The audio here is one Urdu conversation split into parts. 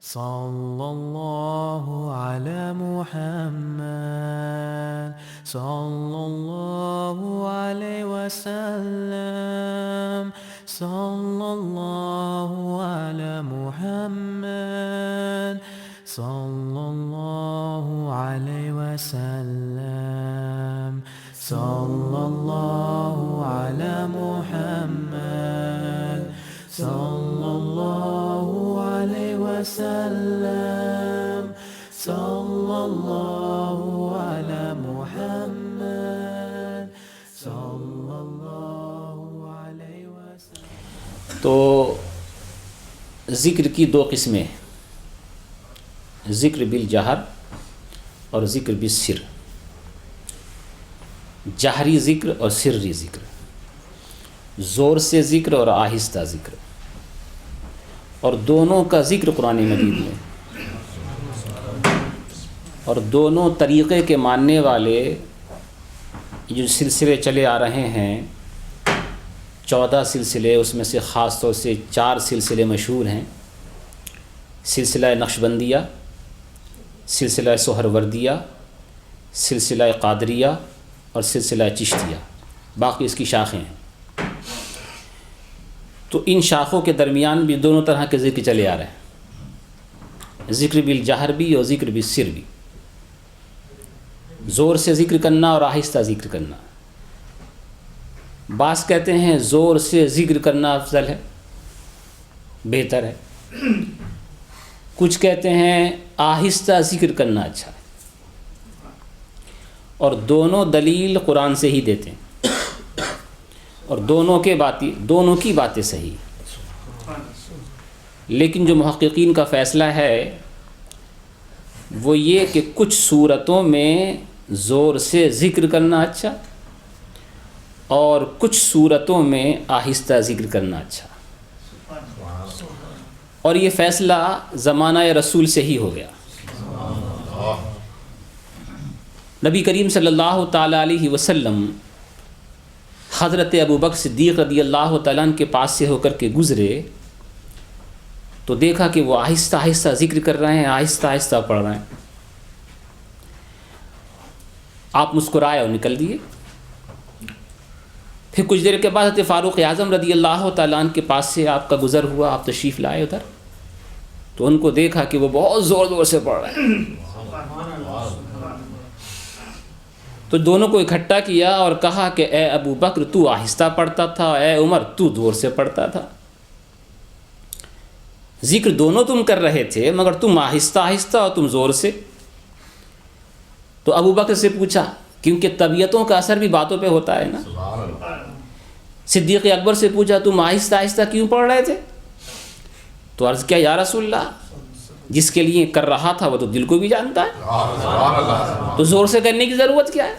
صلى الله على محمد صلى الله عليه وسلم صلى الله على محمد صلى الله عليه وسلم صلى الله على محمد صلى الله عليه وسلم صلى الله على محمد صلى الله عليه وسلم. تو ذکر کی دو قسمیں ہیں، ذکر بالجہر اور ذکر بالسر. جہری ذکر اور سری ذکر، زور سے ذکر اور آہستہ ذکر، اور دونوں کا ذکر قرآن مجید میں، اور دونوں طریقے کے ماننے والے جو سلسلے چلے آ رہے ہیں 14 سلسلے، اس میں سے خاص طور سے 4 سلسلے مشہور ہیں: سلسلہ نقشبندیہ، سلسلہ سہروردیہ، سلسلہ قادریہ اور سلسلہ چشتیہ. باقی اس کی شاخیں ہیں. تو ان شاخوں کے درمیان بھی دونوں طرح کے ذکر چلے آ رہے ہیں، ذکر بالجہر بھی اور ذکر بالسر بھی، زور سے ذکر کرنا اور آہستہ ذکر کرنا. بعض کہتے ہیں زور سے ذکر کرنا افضل ہے، بہتر ہے. کچھ کہتے ہیں آہستہ ذکر کرنا اچھا ہے، اور دونوں دلیل قرآن سے ہی دیتے ہیں، اور دونوں کی باتیں صحیح. لیکن جو محققین کا فیصلہ ہے وہ یہ کہ کچھ صورتوں میں زور سے ذکر کرنا اچھا اور کچھ صورتوں میں آہستہ ذکر کرنا اچھا. اور یہ فیصلہ زمانہ رسول سے ہی ہو گیا. نبی کریم صلی اللہ تعالیٰ علیہ وسلم حضرت ابوبکر صدیق رضی اللہ تعالیٰ عنہ کے پاس سے ہو کر کے گزرے تو دیکھا کہ وہ آہستہ آہستہ ذکر کر رہے ہیں، آہستہ آہستہ پڑھ رہے ہیں. آپ مسکرائے اور نکل دیے. پھر کچھ دیر کے بعد حضرت فاروق اعظم رضی اللہ تعالیٰ عنہ کے پاس سے آپ کا گزر ہوا، آپ تشریف لائے ادھر، تو ان کو دیکھا کہ وہ بہت زور زور سے پڑھ رہے ہیں. تو دونوں کو اکٹھا کیا اور کہا کہ اے ابو بکر تو آہستہ پڑھتا تھا، اے عمر تو زور سے پڑھتا تھا. ذکر دونوں تم کر رہے تھے مگر تم آہستہ آہستہ اور تم زور سے. تو ابو بکر سے پوچھا، کیونکہ طبیعتوں کا اثر بھی باتوں پہ ہوتا ہے نا. صدیق اکبر سے پوچھا تم آہستہ آہستہ کیوں پڑھ رہے تھے؟ تو عرض کیا یا رسول اللہ، جس کے لیے کر رہا تھا وہ تو دل کو بھی جانتا ہے، تو زور سے کرنے کی ضرورت کیا ہے؟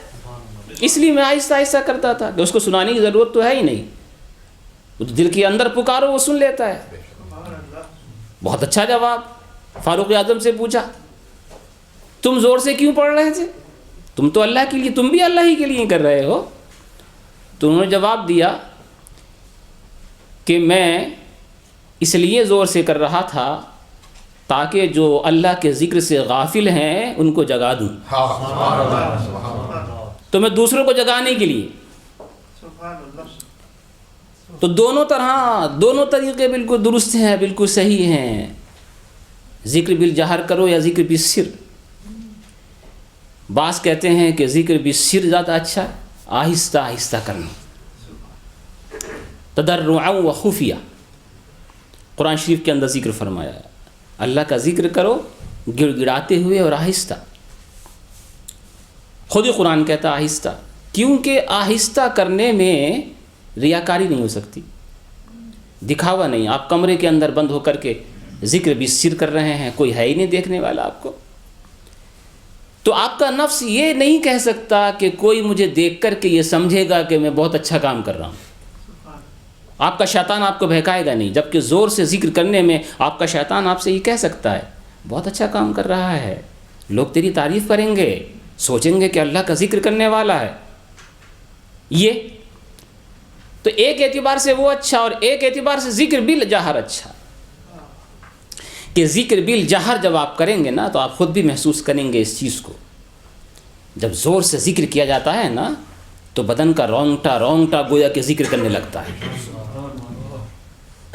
اس لیے میں آہستہ آہستہ کرتا تھا کہ اس کو سنانے کی ضرورت تو ہے ہی نہیں، وہ تو دل کے اندر پکارو وہ سن لیتا ہے. بہت اچھا جواب. فاروق اعظم سے پوچھا تم زور سے کیوں پڑھ رہے تھے؟ تم تو اللہ کے لیے، تم بھی اللہ ہی کے لیے کر رہے ہو. تو انہوں نے جواب دیا کہ میں اس لیے زور سے کر رہا تھا تاکہ جو اللہ کے ذکر سے غافل ہیں ان کو جگا دوں. تو میں دوسروں کو جگانے کے لیے. تو دونوں طریقے بالکل درست ہیں، بالکل صحیح ہیں. ذکر بالجہر کرو یا ذکر بالسر. بعض کہتے ہیں کہ ذکر بالسر زیادہ اچھا ہے، آہستہ آہستہ کرنا، تضرعا و خفیہ. قرآن شریف کے اندر ذکر فرمایا ہے اللہ کا ذکر کرو گڑ گڑاتے ہوئے اور آہستہ. خود ہی قرآن کہتا آہستہ، کیونکہ آہستہ کرنے میں ریاکاری نہیں ہو سکتی، دکھاوا نہیں. آپ کمرے کے اندر بند ہو کر کے ذکر بالسر کر رہے ہیں، کوئی ہے ہی نہیں دیکھنے والا آپ کو. تو آپ کا نفس یہ نہیں کہہ سکتا کہ کوئی مجھے دیکھ کر کے یہ سمجھے گا کہ میں بہت اچھا کام کر رہا ہوں. آپ کا شیطان آپ کو بہکائے گا نہیں، جبکہ زور سے ذکر کرنے میں آپ کا شیطان آپ سے یہ کہہ سکتا ہے بہت اچھا کام کر رہا ہے، لوگ تیری تعریف کریں گے، سوچیں گے کہ اللہ کا ذکر کرنے والا ہے. یہ تو ایک اعتبار سے وہ اچھا، اور ایک اعتبار سے ذکر بالجہر اچھا. کہ ذکر بالجہر جب آپ کریں گے نا تو آپ خود بھی محسوس کریں گے اس چیز کو. جب زور سے ذکر کیا جاتا ہے نا تو بدن کا رونگٹا رونگٹا گویا کہ ذکر کرنے لگتا ہے.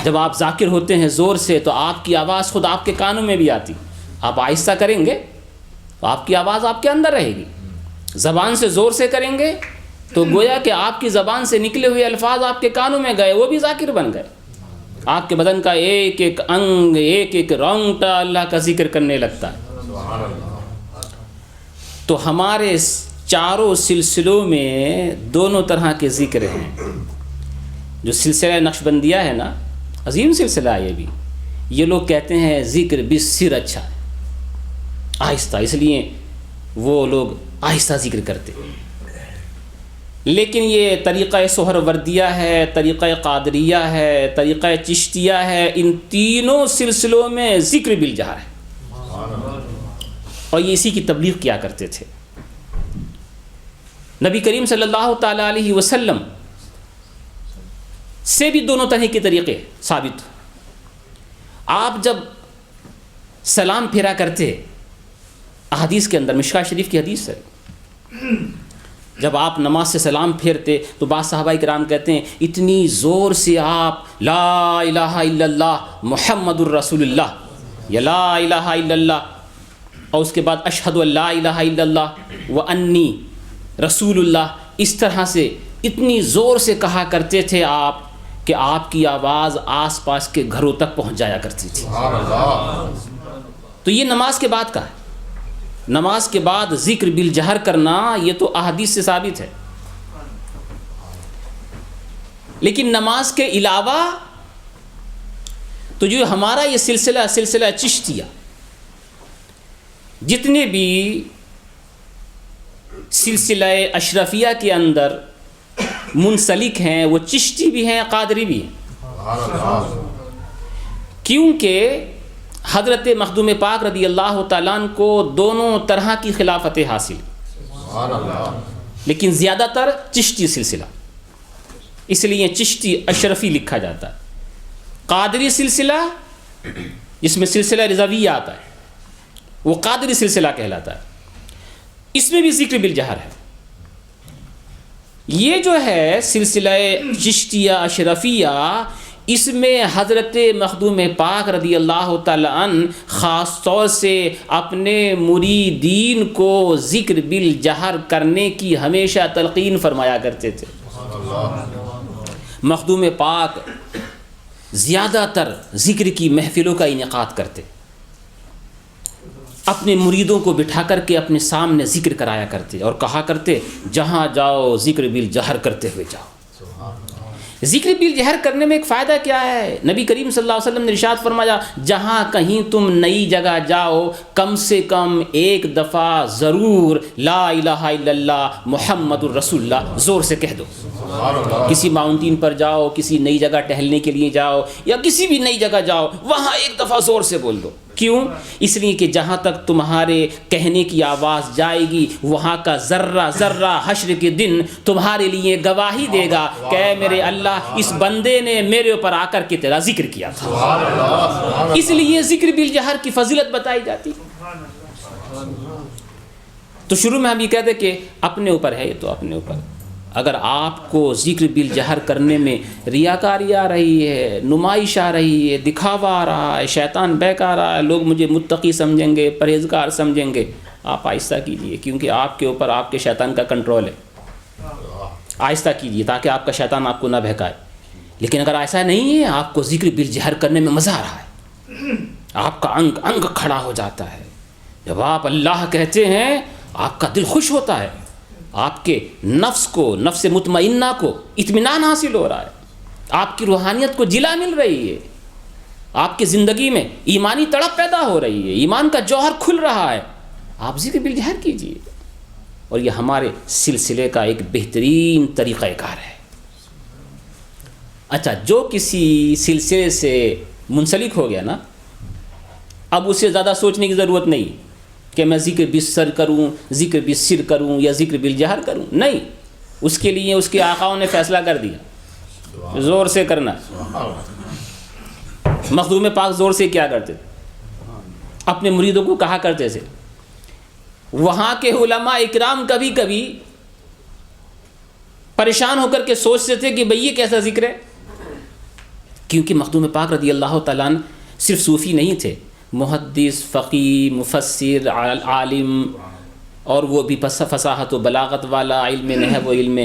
جب آپ ذاکر ہوتے ہیں زور سے تو آپ کی آواز خود آپ کے کانوں میں بھی آتی. آپ آہستہ کریں گے تو آپ کی آواز آپ کے اندر رہے گی. زبان سے زور سے کریں گے تو گویا کہ آپ کی زبان سے نکلے ہوئے الفاظ آپ کے کانوں میں گئے, وہ بھی ذاکر بن گئے. آپ کے بدن کا ایک ایک انگ, ایک ایک رونگٹا اللہ کا ذکر کرنے لگتا ہے. تو ہمارے چاروں سلسلوں میں دونوں طرح کے ذکر ہیں. جو سلسلہ نقشبندیہ ہے نا, عظیم سلسلہ ہے یہ بھی. یہ لوگ کہتے ہیں ذکر بالسر اچھا ہے, آہستہ, اس لیے وہ لوگ آہستہ ذکر کرتے. لیکن یہ طریقہ سہروردیہ ہے, طریقہ قادریہ ہے, طریقہ چشتیہ ہے, ان تینوں سلسلوں میں ذکر بالجہر ہے. اور یہ اسی کی تبلیغ کیا کرتے تھے. نبی کریم صلی اللہ تعالیٰ علیہ وسلم سے بھی دونوں طرح کے طریقے ثابت. آپ جب سلام پھیرا کرتے, احادیث کے اندر مشکاہ شریف کی حدیث ہے, جب آپ نماز سے سلام پھیرتے تو بعض صحابہ کرام کہتے ہیں اتنی زور سے آپ لا الہ الا اللہ محمد الرسول اللہ یا لا الہ الا اللہ اور اس کے بعد اشہد ان لا الہ الا اللہ وانی رسول اللہ, اس طرح سے اتنی زور سے کہا کرتے تھے آپ کہ آپ کی آواز آس پاس کے گھروں تک پہنچ جایا کرتی تھی. تو یہ نماز کے بعد کا ہے. نماز کے بعد ذکر بالجہر کرنا یہ تو احادیث سے ثابت ہے. لیکن نماز کے علاوہ تو جو ہمارا یہ سلسلہ چشتیہ, جتنے بھی سلسلہ اشرفیہ کے اندر منسلک ہیں وہ چشتی بھی ہیں, قادری بھی ہیں. کیونکہ حضرت مخدوم پاک رضی اللہ تعالیٰ عنہ کو دونوں طرح کی خلافت حاصل, لیکن زیادہ تر چشتی سلسلہ, اس لیے چشتی اشرفی لکھا جاتا ہے. قادری سلسلہ جس میں سلسلہ رضویہ آتا ہے وہ قادری سلسلہ کہلاتا ہے. اس میں بھی ذکر بالجہر ہے. یہ جو ہے سلسلہ چشتیہ اشرفیہ, اس میں حضرت مخدوم پاک رضی اللہ تعالیٰ عنہ خاص طور سے اپنے مریدین کو ذکر بالجہر کرنے کی ہمیشہ تلقین فرمایا کرتے تھے. مخدوم پاک زیادہ تر ذکر کی محفلوں کا انعقاد کرتے, اپنے مریدوں کو بٹھا کر کے اپنے سامنے ذکر کرایا کرتے اور کہا کرتے جہاں جاؤ ذکر بالجہر کرتے ہوئے جاؤ. ذکر بالجہر کرنے میں ایک فائدہ کیا ہے؟ نبی کریم صلی اللہ علیہ وسلم نے ارشاد فرمایا جہاں کہیں تم نئی جگہ جاؤ کم سے کم ایک دفعہ ضرور لا الہ الا اللہ محمد الرسول اللہ زور سے کہہ دو. کسی ماؤنٹین پر جاؤ, کسی نئی جگہ ٹہلنے کے لیے جاؤ یا کسی بھی نئی جگہ جاؤ, وہاں ایک دفعہ زور سے بول دو. کیوں؟ اس لیے کہ جہاں تک تمہارے کہنے کی آواز جائے گی وہاں کا ذرہ ذرہ حشر کے دن تمہارے لیے گواہی دے گا کہ اے میرے اللہ اس بندے نے میرے اوپر آ کر کے تیرا ذکر کیا تھا. اس لیے ذکر بالجہر کی فضیلت بتائی جاتی. تو شروع میں ہم یہ کہتے کہ اپنے اوپر ہے, یہ تو اپنے اوپر. اگر آپ کو ذکر بالجہر کرنے میں ریاکاری آ رہی ہے, نمائش آ رہی ہے, دکھاوا آ رہا ہے, شیطان بہک آ رہا ہے, لوگ مجھے متقی سمجھیں گے, پرہیزگار سمجھیں گے, آپ آہستہ کیجئے کیونکہ آپ کے اوپر آپ کے شیطان کا کنٹرول ہے. آہستہ کیجئے تاکہ آپ کا شیطان آپ کو نہ بہکائے. لیکن اگر ایسا نہیں ہے, آپ کو ذکر بالجہر کرنے میں مزہ آ رہا ہے, آپ کا انگ انگ کھڑا ہو جاتا ہے, جب آپ اللہ کہتے ہیں آپ کا دل خوش ہوتا ہے, آپ کے نفس کو, نفس مطمئنہ کو اطمینان حاصل ہو رہا ہے, آپ کی روحانیت کو جلا مل رہی ہے, آپ کی زندگی میں ایمانی تڑپ پیدا ہو رہی ہے, ایمان کا جوہر کھل رہا ہے. آپ ذکر بالجہر کیجیے. اور یہ ہمارے سلسلے کا ایک بہترین طریقہ کار ہے. اچھا, جو کسی سلسلے سے منسلک ہو گیا نا, اب اسے زیادہ سوچنے کی ضرورت نہیں کہ میں ذکر بالسر کروں, ذکر بالسر کروں یا ذکر بالجہر کروں. نہیں, اس کے لیے اس کے آقاؤں نے فیصلہ کر دیا زور سے کرنا. مخدوم پاک زور سے کیا کرتے, اپنے مریدوں کو کہا کرتے تھے. وہاں کے علماء اکرام کبھی کبھی پریشان ہو کر کے سوچتے تھے کہ بھئی یہ کیسا ذکر ہے، کیونکہ مخدوم پاک رضی اللہ تعالیٰ عنہ صرف صوفی نہیں تھے، محدث، فقیہ، مفسر، عالم، اور وہ بھی فصاحت و بلاغت والا، علم نحو و علم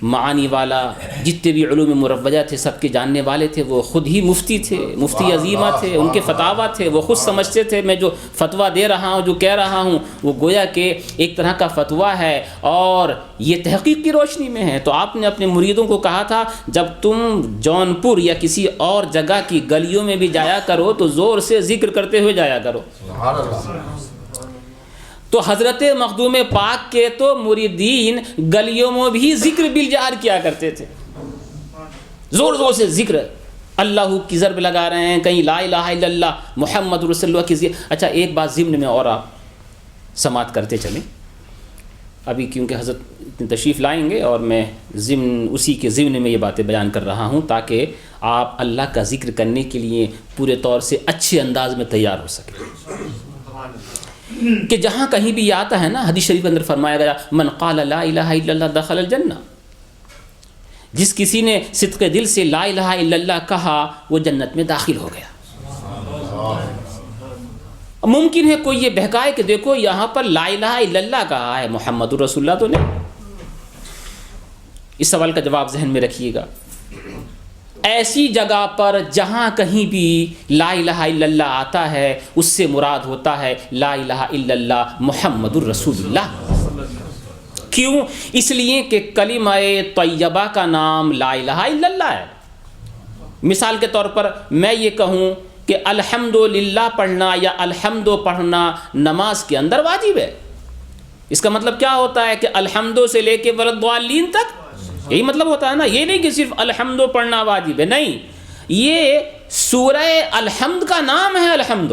معانی والا، جتنے بھی علوم مروجہ تھے سب کے جاننے والے تھے. وہ خود ہی مفتی تھے، مفتی عظیمہ تھے، ان کے فتاویٰ تھے، وہ خود سمجھتے تھے میں جو فتویٰ دے رہا ہوں، جو کہہ رہا ہوں، وہ گویا کہ ایک طرح کا فتویٰ ہے اور یہ تحقیق کی روشنی میں ہے. تو آپ نے اپنے مریدوں کو کہا تھا جب تم جونپور یا کسی اور جگہ کی گلیوں میں بھی جایا کرو تو زور سے ذکر کرتے ہوئے جایا کرو. تو حضرت مخدوم پاک کے تو مریدین گلیوں میں بھی ذکر بالجہر کیا کرتے تھے، زور زور سے ذکر، اللہ کی ضرب لگا رہے ہیں، کہیں لا الہ الا اللہ محمد رسول اللہ کی ذکر. اچھا ایک بات ضمن میں اور آپ سماعت کرتے چلیں، ابھی کیونکہ حضرت تشریف لائیں گے اور میں اسی کے ضمن میں یہ باتیں بیان کر رہا ہوں تاکہ آپ اللہ کا ذکر کرنے کے لیے پورے طور سے اچھے انداز میں تیار ہو سکیں. کہ جہاں کہیں بھی یہ آتا ہے نا، حدیث شریف کے اندر فرمایا گیا من قال لا الہ الا اللہ دخل الجنہ، جس کسی نے صدق دل سے لا الہ الا اللہ کہا وہ جنت میں داخل ہو گیا. ممکن ہے کوئی یہ بہکائے کہ دیکھو یہاں پر لا الہ الا اللہ کہا ہے، محمد رسول اللہ تو نہیں. اس سوال کا جواب ذہن میں رکھیے گا. ایسی جگہ پر جہاں کہیں بھی لا الہ الا اللہ آتا ہے اس سے مراد ہوتا ہے لا الہ الا اللہ محمد الرسول اللہ. کیوں؟ اس لیے کہ کلمہ طیبہ کا نام لا الہ الا اللہ ہے. مثال کے طور پر میں یہ کہوں کہ الحمدللہ پڑھنا یا الحمد پڑھنا نماز کے اندر واجب ہے. اس کا مطلب کیا ہوتا ہے کہ الحمد سے لے کے وللضالین تک، یہی مطلب ہوتا ہے نا. یہ نہیں کہ صرف الحمد پڑھنا واجب ہے، نہیں، یہ سورہ الحمد کا نام ہے الحمد.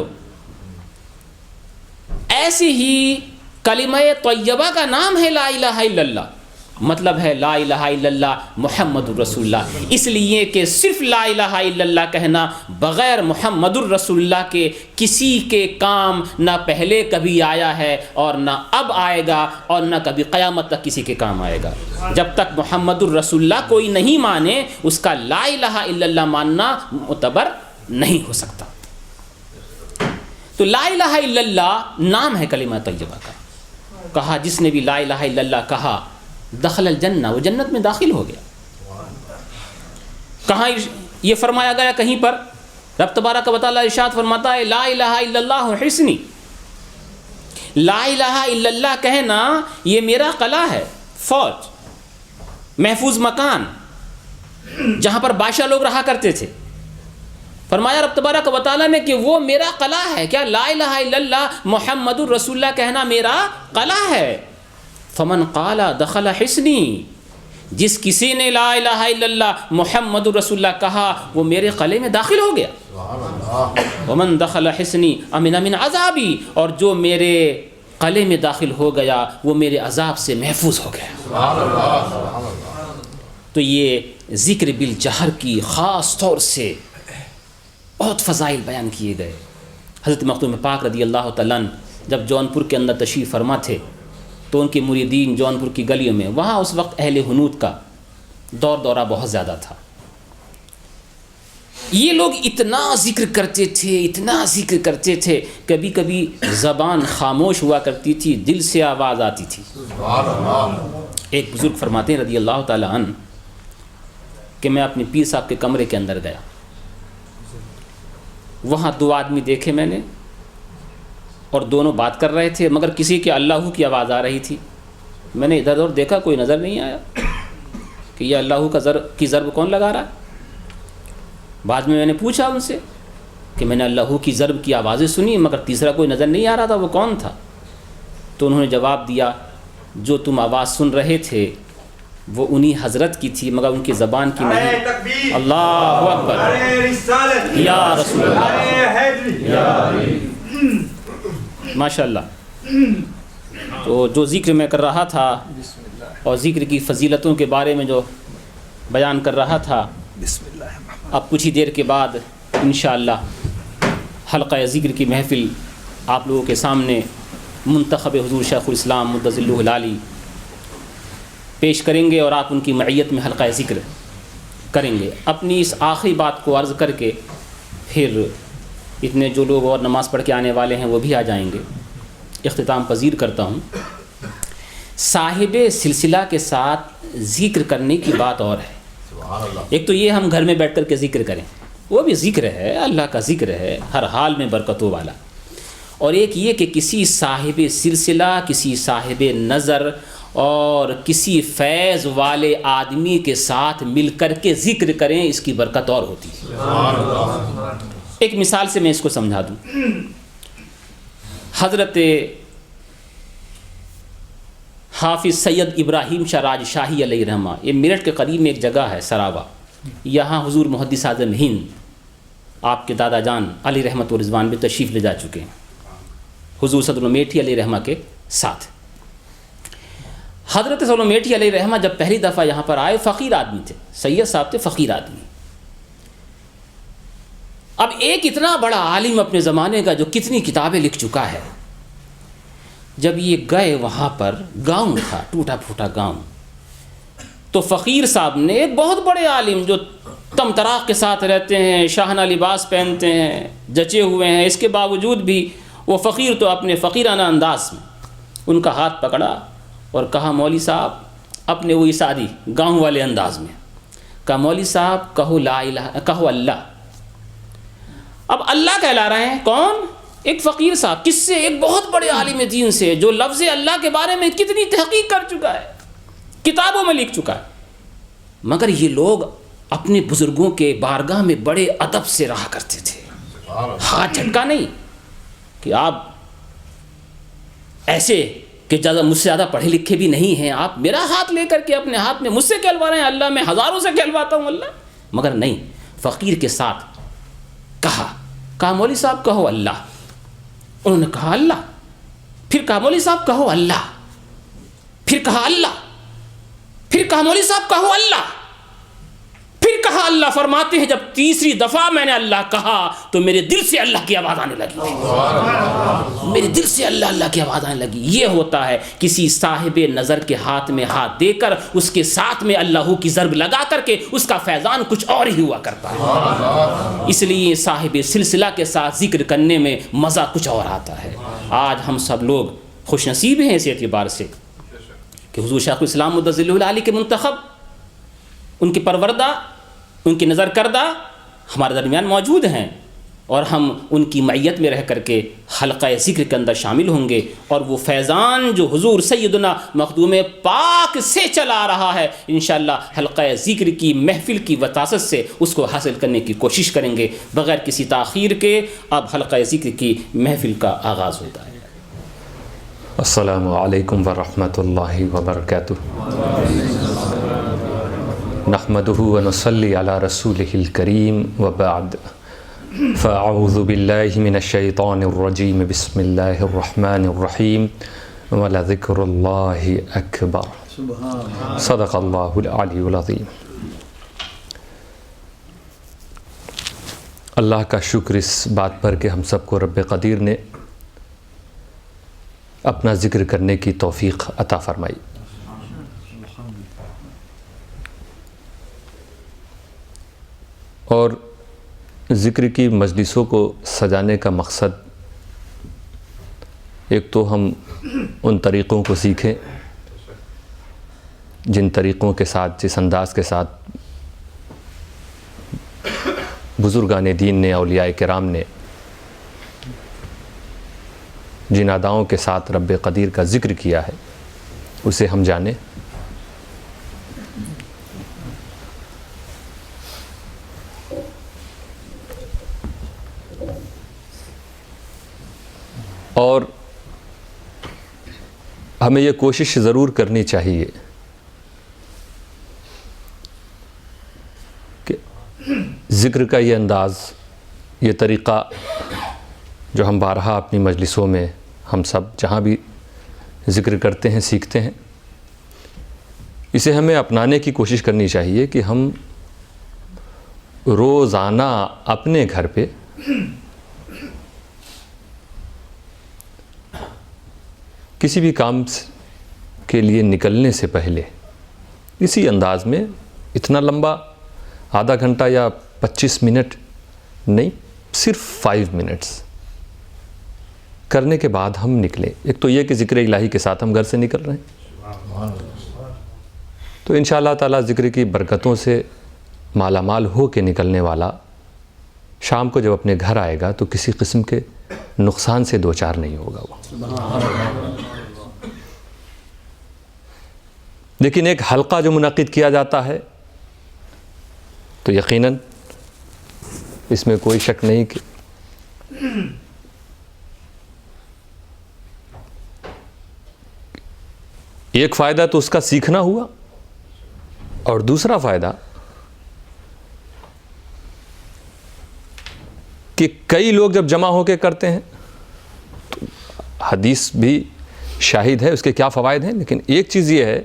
ایسے ہی کلمہ طیبہ کا نام ہے لا الہ الا اللہ، مطلب ہے لا الہ الا اللہ محمد الرسول اللہ. اس لیے کہ صرف لا الہ الا اللہ کہنا بغیر محمد الرسول اللہ کے کسی کے کام نہ پہلے کبھی آیا ہے اور نہ اب آئے گا اور نہ کبھی قیامت تک کسی کے کام آئے گا. جب تک محمد الرسول اللہ کوئی نہیں مانے اس کا لا الہ الا اللہ ماننا معتبر نہیں ہو سکتا. تو لا الہ الا اللہ نام ہے کلمہ طیبہ کا. کہا جس نے بھی لا الہ الا اللہ کہا دخل الجنہ، وہ جنت میں داخل ہو گیا. کہاں یہ فرمایا گیا؟ کہیں پر رب تبارک و تعالیٰ ارشاد فرماتا ہے لا الہ الا اللہ حصنی. لا الہ الا اللہ کہنا یہ میرا قلعہ ہے، فوج، محفوظ مکان جہاں پر بادشاہ لوگ رہا کرتے تھے. فرمایا رب تبارک و تعالیٰ نے کہ وہ میرا قلعہ ہے. کیا؟ لا الہ الا اللہ محمد الرسول اللہ کہنا میرا قلعہ ہے. فمن قال دخل حصنی، جس کسی نے لا الہ الا اللہ محمد الرسول اللہ کہا وہ میرے قلعے میں داخل ہو گیا. ومن دخل حصنی امن من عذابی، اور جو میرے قلعے میں داخل ہو گیا وہ میرے عذاب سے محفوظ ہو گیا. تو یہ ذکر بالجہر کی خاص طور سے بہت فضائل بیان کیے گئے. حضرت مخدوم پاک رضی اللہ تعالیٰ جب جونپور کے اندر تشریف فرما تھے تو ان کے مریدین جونپور کی گلیوں میں، وہاں اس وقت اہل حنوت کا دورہ بہت زیادہ تھا. یہ لوگ اتنا ذکر کرتے تھے، اتنا ذکر کرتے تھے، کبھی کبھی زبان خاموش ہوا کرتی تھی، دل سے آواز آتی تھی. ایک بزرگ فرماتے ہیں رضی اللہ تعالیٰ عنہ کہ میں اپنے پیر صاحب کے کمرے کے اندر گیا، وہاں دو آدمی دیکھے میں نے اور دونوں بات کر رہے تھے مگر کسی کے اللہ کی آواز آ رہی تھی. میں نے ادھر ادھر دیکھا، کوئی نظر نہیں آیا کہ یہ اللہ کی ضرب کون لگا رہا ہے. بعد میں نے پوچھا ان سے کہ میں نے اللہ کی ضرب کی آوازیں سنی مگر تیسرا کوئی نظر نہیں آ رہا تھا، وہ کون تھا؟ تو انہوں نے جواب دیا جو تم آواز سن رہے تھے وہ انہی حضرت کی تھی مگر ان کی زبان کی نہیں. اللہ اکبر، یا رسول اللہ، ماشاء اللہ. تو جو ذکر میں کر رہا تھا اور ذکر کی فضیلتوں کے بارے میں جو بیان کر رہا تھا، اب کچھ ہی دیر کے بعد انشاءاللہ حلقہ ذکر کی محفل آپ لوگوں کے سامنے منتخب حضور شیخ الاسلام مدظ اللہ العالی پیش کریں گے اور آپ ان کی معیت میں حلقہ ذکر کریں گے. اپنی اس آخری بات کو عرض کر کے پھر اتنے جو لوگ اور نماز پڑھ کے آنے والے ہیں وہ بھی آ جائیں گے. اختتام پذیر کرتا ہوں. صاحب سلسلہ کے ساتھ ذکر کرنے کی بات اور ہے. ایک تو یہ ہم گھر میں بیٹھ کر کے ذکر کریں، وہ بھی ذکر ہے، اللہ کا ذکر ہے ہر حال میں برکتوں والا. اور ایک یہ کہ کسی صاحب سلسلہ، کسی صاحب نظر اور کسی فیض والے آدمی کے ساتھ مل کر کے ذکر کریں، اس کی برکت اور ہوتی ہے. ایک مثال سے میں اس کو سمجھا دوں. حضرت حافظ سید ابراہیم شاہ راج شاہی علیہ رحمہ، یہ میرٹھ کے قریب میں ایک جگہ ہے سراوا، یہاں حضور محدث اعظم ہند آپ کے دادا جان علی رحمت و رضوان بھی تشریف لے جا چکے ہیں حضور صدر میٹھی علیہ رحمہ کے ساتھ. حضرت صدر میٹھی علیہ رحمہ جب پہلی دفعہ یہاں پر آئے، فقیر آدمی تھے، سید صاحب تھے، فقیر آدمی. اب ایک اتنا بڑا عالم اپنے زمانے کا جو کتنی کتابیں لکھ چکا ہے، جب یہ گئے وہاں پر، گاؤں تھا، ٹوٹا پھوٹا گاؤں، تو فقیر صاحب نے ایک بہت بڑے عالم جو تم طراق کے ساتھ رہتے ہیں، شاہانہ لباس پہنتے ہیں، جچے ہوئے ہیں، اس کے باوجود بھی وہ فقیر تو اپنے فقیرانہ انداز میں ان کا ہاتھ پکڑا اور کہا مولوی صاحب، اپنے وہی سادی گاؤں والے انداز میں کہا مولوی صاحب کہو لا الہ، کہو اللہ. اب اللہ کہلا رہے ہیں کون؟ ایک فقیر صاحب. کس سے؟ ایک بہت بڑے عالم دین سے جو لفظ اللہ کے بارے میں کتنی تحقیق کر چکا ہے، کتابوں میں لکھ چکا ہے. مگر یہ لوگ اپنے بزرگوں کے بارگاہ میں بڑے ادب سے رہا کرتے تھے، ہاتھ جھٹکا نہیں کہ آپ ایسے کہ مجھ سے زیادہ پڑھے لکھے بھی نہیں ہیں، آپ میرا ہاتھ لے کر کے اپنے ہاتھ میں مجھ سے کہلوا رہے ہیں اللہ، میں ہزاروں سے کہلواتا ہوں اللہ. مگر نہیں، فقیر کے ساتھ کہا مولوی صاحب کہو اللہ. انہوں نے کہا اللہ. پھر کہا مولوی صاحب کہو اللہ. پھر کہا اللہ. پھر کہا مولوی صاحب کہو اللہ. پھر کہا اللہ. فرماتے ہیں جب تیسری دفعہ میں نے اللہ کہا تو میرے دل سے اللہ کی آواز آنے لگی، میرے دل سے اللہ اللہ کی آواز آنے لگی. یہ ہوتا ہے کسی صاحب نظر کے ہاتھ میں ہاتھ دے کر اس کے ساتھ میں اللہ کی ضرب لگا کر کے اس کا فیضان کچھ اور ہی ہوا کرتا ہے. اس لیے صاحب سلسلہ کے ساتھ ذکر کرنے میں مزہ کچھ اور آتا ہے. آج ہم سب لوگ خوش نصیب ہیں اس اعتبار سے کہ حضور شیخ الاسلام مدظ اللہ العالی کے منتخب، ان کے پروردہ، ان کی نظر کردہ ہمارے درمیان موجود ہیں، اور ہم ان کی معیت میں رہ کر کے حلقہ ذکر کے اندر شامل ہوں گے، اور وہ فیضان جو حضور سیدنا مخدوم پاک سے چلا رہا ہے انشاءاللہ حلقہ ذکر کی محفل کی وطاست سے اس کو حاصل کرنے کی کوشش کریں گے بغیر کسی تاخیر کے. اب حلقہ ذکر کی محفل کا آغاز ہوتا ہے. السلام علیکم ورحمۃ اللہ وبرکاتہ. نحمده ونصلی علی رسولہ الکریم وبعد. فاعوذ باللہ من الشیطان الرجیم. بسم اللہ الرحمن الرحیم. ولذکر اللہ اکبر. صدق اللہ العلی العظیم. اللہ کا شکر اس بات پر کہ ہم سب کو رب قدیر نے اپنا ذکر کرنے کی توفیق عطا فرمائی. اور ذکر کی مجلسوں کو سجانے کا مقصد ایک تو ہم ان طریقوں کو سیکھیں جن طریقوں کے ساتھ، جس انداز کے ساتھ بزرگان دین نے، اولیاء کرام نے جن اداؤں کے ساتھ رب قدیر کا ذکر کیا ہے اسے ہم جانیں. اور ہمیں یہ کوشش ضرور کرنی چاہیے کہ ذکر کا یہ انداز، یہ طریقہ جو ہم بارہا اپنی مجلسوں میں ہم سب جہاں بھی ذکر کرتے ہیں، سیکھتے ہیں، اسے ہمیں اپنانے کی کوشش کرنی چاہیے کہ ہم روزانہ اپنے گھر پہ کسی بھی کام کے لیے نکلنے سے پہلے اسی انداز میں اتنا لمبا آدھا گھنٹہ یا 25 منٹ نہیں، صرف 5 منٹس کرنے کے بعد ہم نکلیں. ایک تو یہ کہ ذکر الہی کے ساتھ ہم گھر سے نکل رہے ہیں، تو انشاءاللہ تعالیٰ ذکر کی برکتوں سے مالا مال ہو کے نکلنے والا شام کو جب اپنے گھر آئے گا تو کسی قسم کے نقصان سے دوچار نہیں ہوگا وہ. لیکن ایک حلقہ جو منعقد کیا جاتا ہے تو یقیناً اس میں کوئی شک نہیں کہ ایک فائدہ تو اس کا سیکھنا ہوا، اور دوسرا فائدہ کہ کئی لوگ جب جمع ہو کے کرتے ہیں تو حدیث بھی شاہد ہے اس کے کیا فوائد ہیں، لیکن ایک چیز یہ ہے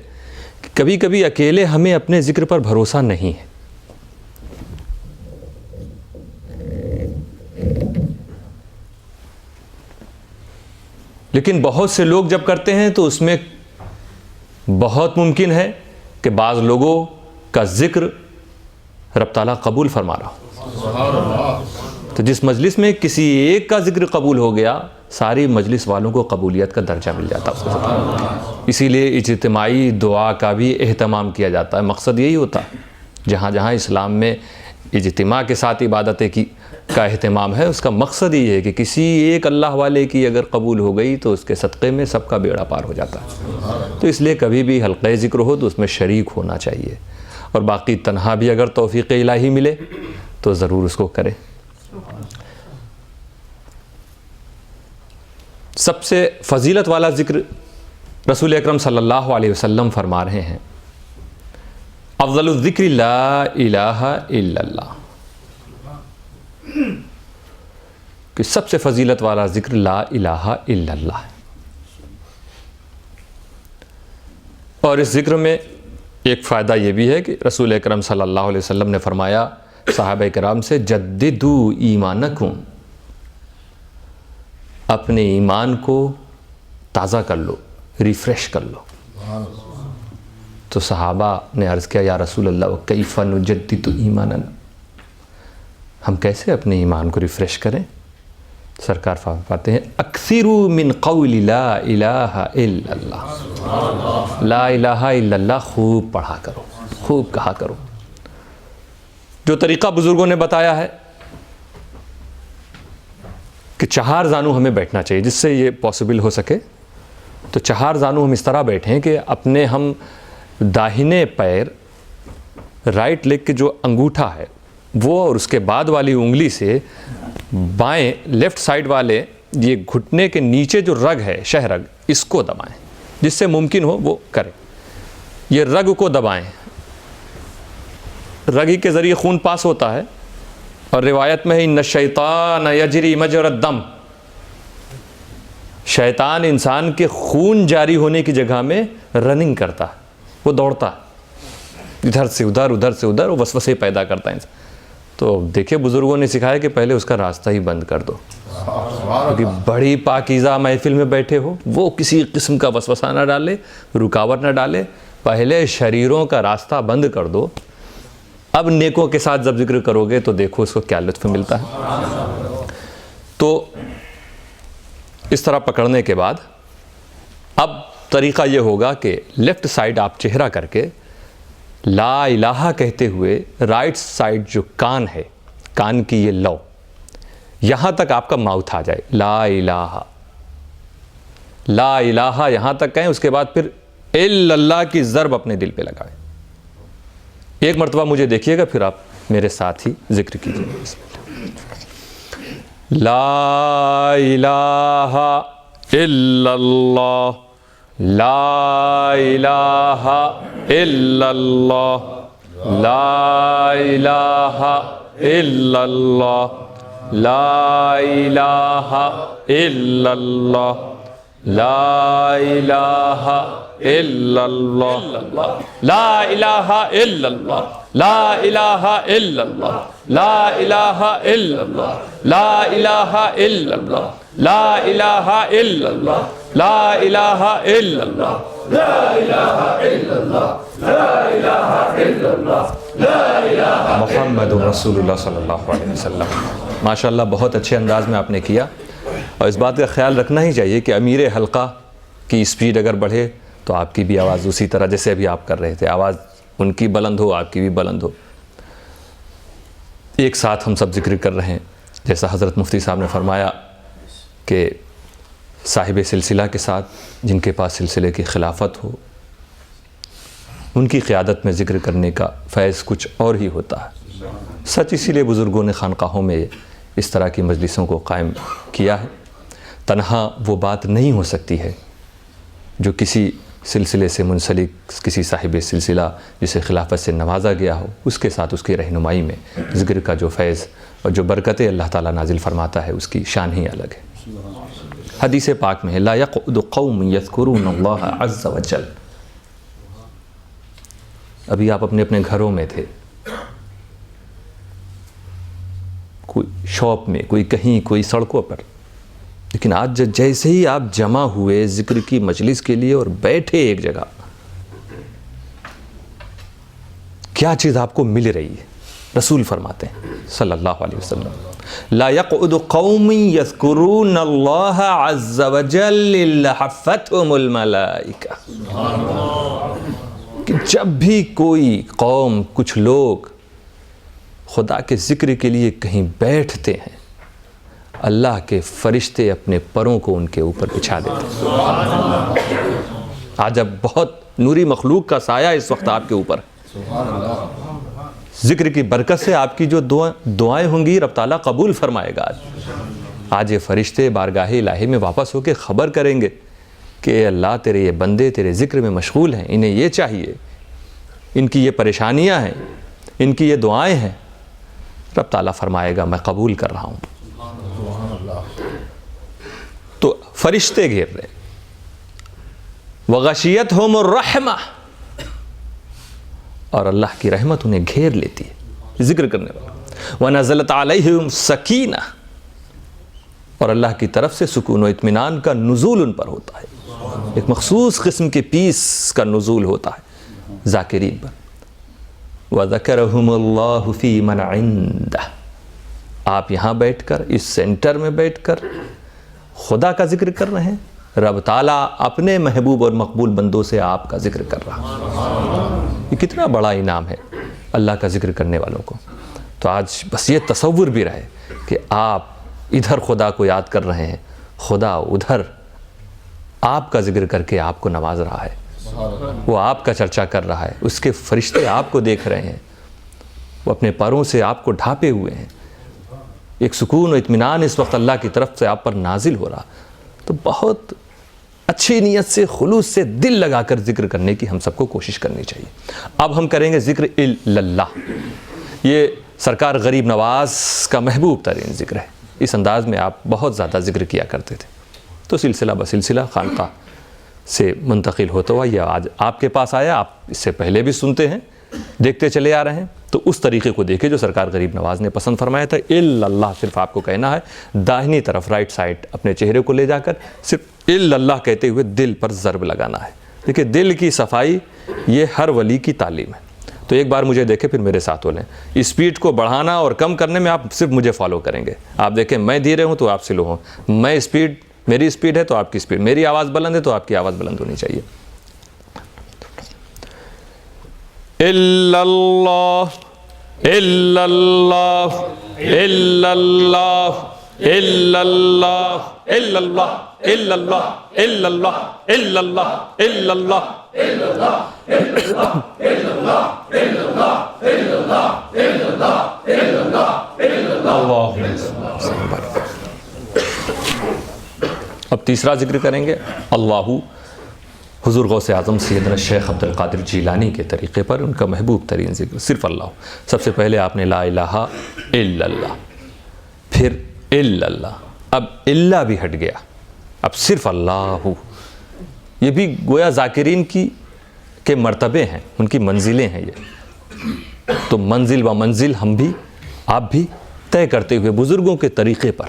کہ کبھی کبھی اکیلے ہمیں اپنے ذکر پر بھروسہ نہیں ہے. لیکن بہت سے لوگ جب کرتے ہیں تو اس میں بہت ممکن ہے کہ بعض لوگوں کا ذکر رب تعالیٰ قبول فرما رہا ہو. تو جس مجلس میں کسی ایک کا ذکر قبول ہو گیا، ساری مجلس والوں کو قبولیت کا درجہ مل جاتا ہے. اسی لیے اجتماعی دعا کا بھی اہتمام کیا جاتا ہے. مقصد یہی ہوتا ہے، جہاں جہاں اسلام میں اجتماع کے ساتھ عبادتیں کا اہتمام ہے، اس کا مقصد یہ ہے کہ کسی ایک اللہ والے کی اگر قبول ہو گئی تو اس کے صدقے میں سب کا بیڑا پار ہو جاتا ہے. تو اس لیے کبھی بھی حلقہ ذکر ہو تو اس میں شریک ہونا چاہیے، اور باقی تنہا بھی اگر توفیق الہی ملے تو ضرور اس کو کرے. سب سے فضیلت والا ذکر رسول اکرم صلی اللہ علیہ وسلم فرما رہے ہیں، افضل الذکر لا الہ الا اللہ، کہ سب سے فضیلت والا ذکر لا الہ الا اللہ ہے. اور اس ذکر میں ایک فائدہ یہ بھی ہے کہ رسول اکرم صلی اللہ علیہ وسلم نے فرمایا صحابہ کرام سے، جددوا ایمانکم، اپنے ایمان کو تازہ کر لو، ریفریش کر لو. تو صحابہ نے عرض کیا یا رسول اللہ کیف نجدد ایماننا، ہم کیسے اپنے ایمان کو ریفریش کریں؟ سرکار فرماتے ہیں اکثروا من قول لا الہ الا اللہ، لا الہ الا اللہ خوب پڑھا کرو، خوب کہا کرو. جو طریقہ بزرگوں نے بتایا ہے کہ 4 زانو ہمیں بیٹھنا چاہیے، جس سے یہ پاسبل ہو سکے تو 4 زانو ہم اس طرح بیٹھیں کہ اپنے ہم داہنے پیر رائٹ لیگ کے جو انگوٹھا ہے وہ اور اس کے بعد والی انگلی سے بائیں لیفٹ سائڈ والے یہ گھٹنے کے نیچے جو رگ ہے شہ رگ، اس کو دبائیں، جس سے ممکن ہو وہ کریں. یہ رگ کو دبائیں، رگ ہی کے ذریعے خون پاس ہوتا ہے، اور روایت میں ہے ان الشیطان یجری مجری الدم، شیطان انسان کے خون جاری ہونے کی جگہ میں رننگ کرتا ہے، وہ دوڑتا ہے ادھر سے ادھر ادھر سے ادھر، وہ وسوسے پیدا کرتا ہے انسان. تو دیکھیں بزرگوں نے سکھایا کہ پہلے اس کا راستہ ہی بند کر دو، کیونکہ بڑی پاکیزہ محفل میں بیٹھے ہو، وہ کسی قسم کا وسوسہ نہ ڈالے، رکاوٹ نہ ڈالے. پہلے شریروں کا راستہ بند کر دو، اب نیکوں کے ساتھ جب ذکر کرو گے تو دیکھو اس کو کیا لطف ملتا ہے. تو اس طرح پکڑنے کے بعد اب طریقہ یہ ہوگا کہ لیفٹ سائڈ آپ چہرہ کر کے لا الہ کہتے ہوئے رائٹ سائڈ جو کان ہے، کان کی یہ لو، یہاں تک آپ کا ماؤتھ آ جائے، لا الہ، لا الہ یہاں تک کہیں. اس کے بعد پھر الا اللہ کی ضرب اپنے دل پہ لگائیں. ایک مرتبہ مجھے دیکھیے گا، پھر آپ میرے ساتھ ہی ذکر کیجیے. لا الہ الا اللہ، لا الہ الا اللہ، لا الہ الا اللہ، لا الہ الا اللہ، لا الہ الا اللہ، لا الہ الا اللہ، لا الہ الا اللہ، لا الہ الا اللہ، لا الہ الا اللہ، لا الہ الا اللہ، لا الہ الا اللہ، لا الہ الا اللہ، لا الہ الا اللہ، لا الہ محمد رسول اللہ صلی اللہ علیہ وسلم۔ ماشاءاللہ بہت اچھے انداز میں آپ نے کیا، اور اس بات کا خیال رکھنا ہی چاہیے کہ امیر حلقہ کی اسپیڈ اگر بڑھے تو آپ کی بھی آواز اسی طرح جیسے ابھی آپ کر رہے تھے، آواز ان کی بلند ہو، آپ کی بھی بلند ہو۔ ایک ساتھ ہم سب ذکر کر رہے ہیں، جیسا حضرت مفتی صاحب نے فرمایا کہ صاحب سلسلہ کے ساتھ جن کے پاس سلسلے کی خلافت ہو، ان کی قیادت میں ذکر کرنے کا فیض کچھ اور ہی ہوتا ہے۔ سچ اسی لیے بزرگوں نے خانقاہوں میں اس طرح کی مجلسوں کو قائم کیا ہے۔ تنہا وہ بات نہیں ہو سکتی ہے جو کسی سلسلے سے منسلک کسی صاحب سلسلہ جسے خلافت سے نوازا گیا ہو، اس کے ساتھ اس کی رہنمائی میں ذکر کا جو فیض اور جو برکتیں اللہ تعالیٰ نازل فرماتا ہے اس کی شان ہی الگ ہے۔ حدیث پاک میں ہے لا یقعد قوم یذکرون اللہ عز وجل۔ ابھی آپ اپنے اپنے گھروں میں تھے، کوئی شاپ میں، کوئی کہیں، کوئی سڑکوں پر، لیکن آج جیسے ہی آپ جمع ہوئے ذکر کی مجلس کے لیے اور بیٹھے ایک جگہ، کیا چیز آپ کو مل رہی ہے؟ رسول فرماتے ہیں صلی اللہ علیہ وسلم لا یقعد قوم یذکرون اللہ عز وجل الا حفتهم الملائکہ، کہ جب بھی کوئی قوم، کچھ لوگ خدا کے ذکر کے لیے کہیں بیٹھتے ہیں، اللہ کے فرشتے اپنے پروں کو ان کے اوپر بچھا دیتے ہیں۔ آج اب بہت نوری مخلوق کا سایہ اس وقت آپ کے اوپر، ذکر کی برکت سے آپ کی جو دعائیں ہوں گی رب تعالیٰ قبول فرمائے گا۔ آج یہ فرشتے بارگاہ الہی میں واپس ہو کے خبر کریں گے کہ اے اللہ تیرے یہ بندے تیرے ذکر میں مشغول ہیں، انہیں یہ چاہیے، ان کی یہ پریشانیاں ہیں، ان کی یہ دعائیں ہیں، رب تعالیٰ فرمائے گا میں قبول کر رہا ہوں۔ تو فرشتے گھیر رہے، وغشیتہم الرحمہ، اور اللہ کی رحمت انہیں گھیر لیتی ہے ذکر کرنے والا، وَنَزَلَتْ عَلَيْهِمْ سَكِينَةٌ، اور اللہ کی طرف سے سکون و اطمینان کا نزول ان پر ہوتا ہے، ایک مخصوص قسم کے پیس کا نزول ہوتا ہے ذاکرین پر۔ وَذَكَرَهُمُ اللَّهُ فِي مَنْ عِنْدَهُ، آپ یہاں بیٹھ کر، اس سینٹر میں بیٹھ کر خدا کا ذکر کر رہے ہیں، رب تعالیٰ اپنے محبوب اور مقبول بندوں سے آپ کا ذکر کر رہا ہے۔ یہ کتنا بڑا انعام ہے اللہ کا ذکر کرنے والوں کو۔ تو آج بس یہ تصور بھی رہے کہ آپ ادھر خدا کو یاد کر رہے ہیں، خدا ادھر آپ کا ذکر کر کے آپ کو نواز رہا ہے، وہ آپ کا چرچا کر رہا ہے، اس کے فرشتے آپ کو دیکھ رہے ہیں، وہ اپنے پروں سے آپ کو ڈھانپے ہوئے ہیں، ایک سکون و اطمینان اس وقت اللہ کی طرف سے آپ پر نازل ہو رہا۔ تو بہت اچھی نیت سے، خلوص سے، دل لگا کر ذکر کرنے کی ہم سب کو کوشش کرنی چاہیے۔ اب ہم کریں گے ذکر اللہ، یہ سرکار غریب نواز کا محبوب ترین ذکر ہے، اس انداز میں آپ بہت زیادہ ذکر کیا کرتے تھے، تو سلسلہ بسلسلہ خانقاہ سے منتقل ہوتا ہوا یہ آج آپ کے پاس آیا۔ آپ اس سے پہلے بھی سنتے ہیں، دیکھتے چلے آ رہے ہیں، تو اس طریقے کو دیکھیں جو سرکار غریب نواز نے پسند فرمایا تھا۔ اللہ صرف آپ کو کہنا ہے، داہنی طرف رائٹ سائڈ اپنے چہرے کو لے جا کر صرف اللہ کہتے ہوئے دل پر ضرب لگانا ہے۔ دیکھیں دل کی صفائی یہ ہر ولی کی تعلیم ہے۔ تو ایک بار مجھے دیکھیں پھر میرے ساتھ بولیں، اسپیڈ کو بڑھانا اور کم کرنے میں آپ صرف مجھے فالو کریں گے۔ آپ دیکھیں میں دھیرے ہوں تو آپ سلو ہوں، میں میری اسپیڈ ہے تو آپ کی اسپیڈ، میری آواز بلند ہے تو آپ کی آواز بلند ہونی چاہیے۔ اللہ الا اللہ الا اللہ الا اللہ الا اللہ الا اللہ الا اللہ الا اللہ الا اللہ الا اللہ الا اللہ الا اللہ الا اللہ الا اللہ الا اللہ الا اللہ الا اللہ۔ اب تیسرا ذکر کریں گے اللہ، حضور غوث اعظم سیدنا شیخ عبد القادر جیلانی کے طریقے پر ان کا محبوب ترین ذکر صرف اللہ۔ سب سے پہلے آپ نے لا الہ الا اللہ، پھر الا اللہ، اب الا بھی ہٹ گیا، اب صرف اللہ۔ یہ بھی گویا ذاکرین کے مرتبے ہیں، ان کی منزلیں ہیں یہ۔ تو منزل و منزل ہم بھی آپ بھی طے کرتے ہوئے بزرگوں کے طریقے پر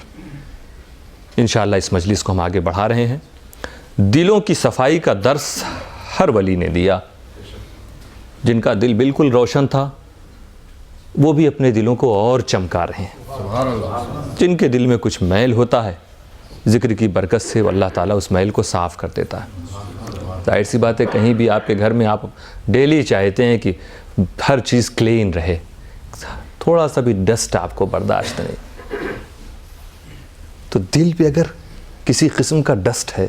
انشاءاللہ اس مجلس کو ہم آگے بڑھا رہے ہیں. دلوں کی صفائی کا درس ہر ولی نے دیا. جن کا دل بالکل روشن تھا وہ بھی اپنے دلوں کو اور چمکا رہے ہیں. جن کے دل میں کچھ میل ہوتا ہے ذکر کی برکت سے اللہ تعالیٰ اس میل کو صاف کر دیتا ہے. ظاہر سی بات ہے کہیں بھی آپ کے گھر میں آپ ڈیلی چاہتے ہیں کہ ہر چیز کلین رہے, تھوڑا سا بھی ڈسٹ آپ کو برداشت نہیں. تو دل پہ اگر کسی قسم کا ڈسٹ ہے,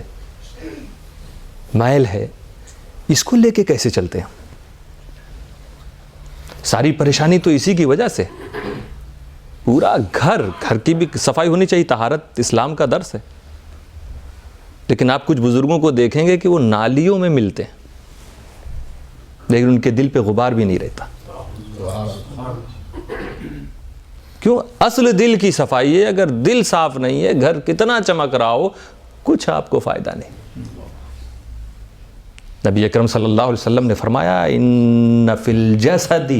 میل ہے, اس کو لے کے کیسے چلتے ہیں؟ ساری پریشانی تو اسی کی وجہ سے. پورا گھر کی بھی صفائی ہونی چاہیے, طہارت اسلام کا درس ہے. لیکن آپ کچھ بزرگوں کو دیکھیں گے کہ وہ نالیوں میں ملتے ہیں لیکن ان کے دل پہ غبار بھی نہیں رہتا. کیوں؟ اصل دل کی صفائی ہے. اگر دل صاف نہیں ہے, گھر کتنا چمک رہا ہو, کچھ آپ کو فائدہ نہیں. نبی اکرم صلی اللہ علیہ وسلم نے فرمایا ان فی الجسد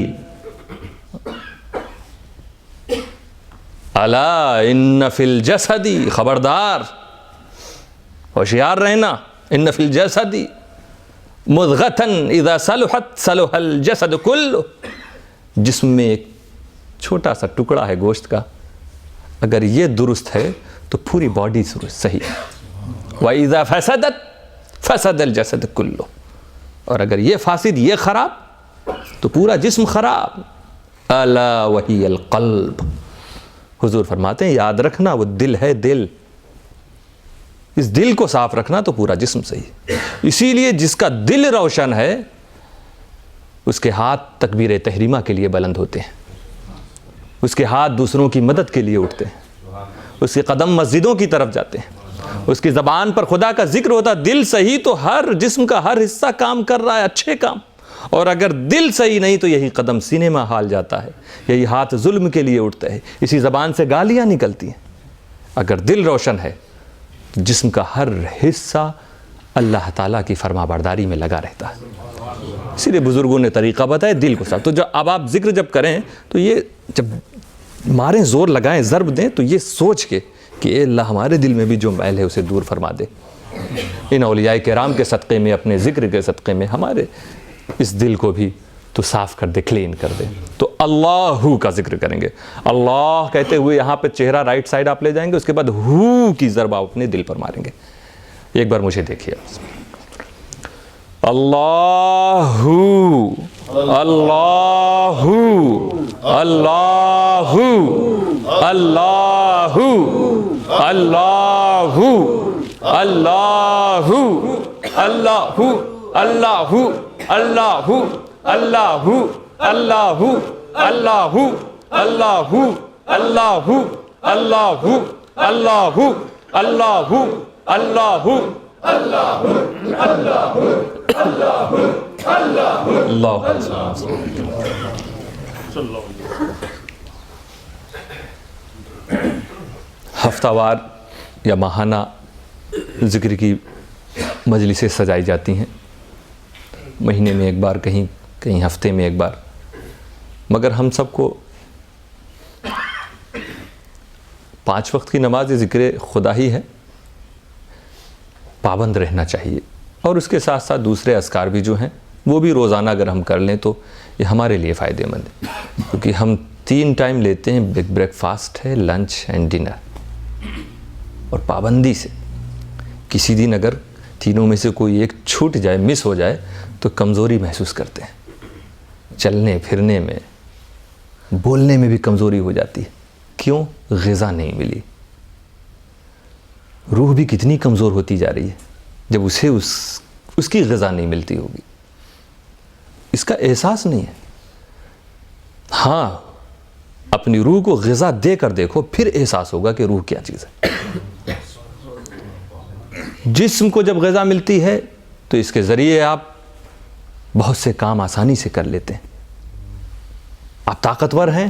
الا ان فی الجسد, خبردار ہوشیار رہنا, ان فی الجسد مضغۃ اذا صلحت صلح الجسد کلہ. جسم میں ایک چھوٹا سا ٹکڑا ہے گوشت کا, اگر یہ درست ہے تو پوری باڈی صحیح ہے. وَإِذَا فَسَدَتْ فَسَدَ الْجَسَدُ كُلُّهُ, اور اگر یہ فاسد, یہ خراب, تو پورا جسم خراب. الا وہی القلب, حضور فرماتے ہیں یاد رکھنا وہ دل ہے. دل, اس دل کو صاف رکھنا تو پورا جسم صحیح. اسی لیے جس کا دل روشن ہے اس کے ہاتھ تکبیر تحریمہ کے لیے بلند ہوتے ہیں, اس کے ہاتھ دوسروں کی مدد کے لیے اٹھتے ہیں, اس کے قدم مسجدوں کی طرف جاتے ہیں, اس کی زبان پر خدا کا ذکر ہوتا. دل صحیح تو ہر جسم کا ہر حصہ کام کر رہا ہے, اچھے کام. اور اگر دل صحیح نہیں تو یہی قدم سینے میں حال جاتا ہے, یہی ہاتھ ظلم کے لیے اٹھتا ہے, اسی زبان سے گالیاں نکلتی ہیں. اگر دل روشن ہے جسم کا ہر حصہ اللہ تعالیٰ کی فرما برداری میں لگا رہتا ہے. اسی لیے بزرگوں نے طریقہ بتایا دل کو صاف. تو اب آپ ذکر جب کریں تو یہ جب ماریں, زور لگائیں, ضرب دیں, تو یہ سوچ کے کہ اے اللہ ہمارے دل میں بھی جو میل ہے اسے دور فرما دے. ان اولیاء کرام کے صدقے میں, اپنے ذکر کے صدقے میں ہمارے اس دل کو بھی تو صاف کر دے, کلین کر دے. تو اللہ کا ذکر کریں گے. اللہ کہتے ہوئے یہاں پہ چہرہ رائٹ سائڈ آپ لے جائیں گے, اس کے بعد ہو کی ضرب آپ اپنے دل پر ماریں گے. ایک بار مجھے دیکھیے. اللہ اللہ اللہ اللہ اللہ اللہ اللہ اللہ اللہ اللہ اللہ اللہ اللہ اللہ اللہ اللہ اللہ اللہ ہفتہ وار یا ماہانہ ذکر کی مجلسیں سجائی جاتی ہیں, مہینے میں ایک بار, کہیں ہفتے میں ایک بار. مگر ہم سب کو 5 وقت کی نماز ذکر خدا ہی ہے, پابند رہنا چاہیے. اور اس کے ساتھ ساتھ دوسرے اذکار بھی جو ہیں وہ بھی روزانہ اگر ہم کر لیں تو یہ ہمارے لیے فائدہ مند ہے, کیونکہ ہم 3 ٹائم لیتے ہیں. بریک فاسٹ ہے, لنچ اینڈ ڈنر, اور پابندی سے. کسی دن اگر تینوں میں سے کوئی ایک چھوٹ جائے, مس ہو جائے, تو کمزوری محسوس کرتے ہیں. چلنے پھرنے میں, بولنے میں بھی کمزوری ہو جاتی ہے. کیوں؟ غذا نہیں ملی. روح بھی کتنی کمزور ہوتی جا رہی ہے جب اسے اس کی غذا نہیں ملتی ہوگی. اس کا احساس نہیں ہے. ہاں, اپنی روح کو غذا دے کر دیکھو, پھر احساس ہوگا کہ روح کیا چیز ہے. جسم کو جب غذا ملتی ہے تو اس کے ذریعے آپ بہت سے کام آسانی سے کر لیتے ہیں. آپ طاقتور ہیں,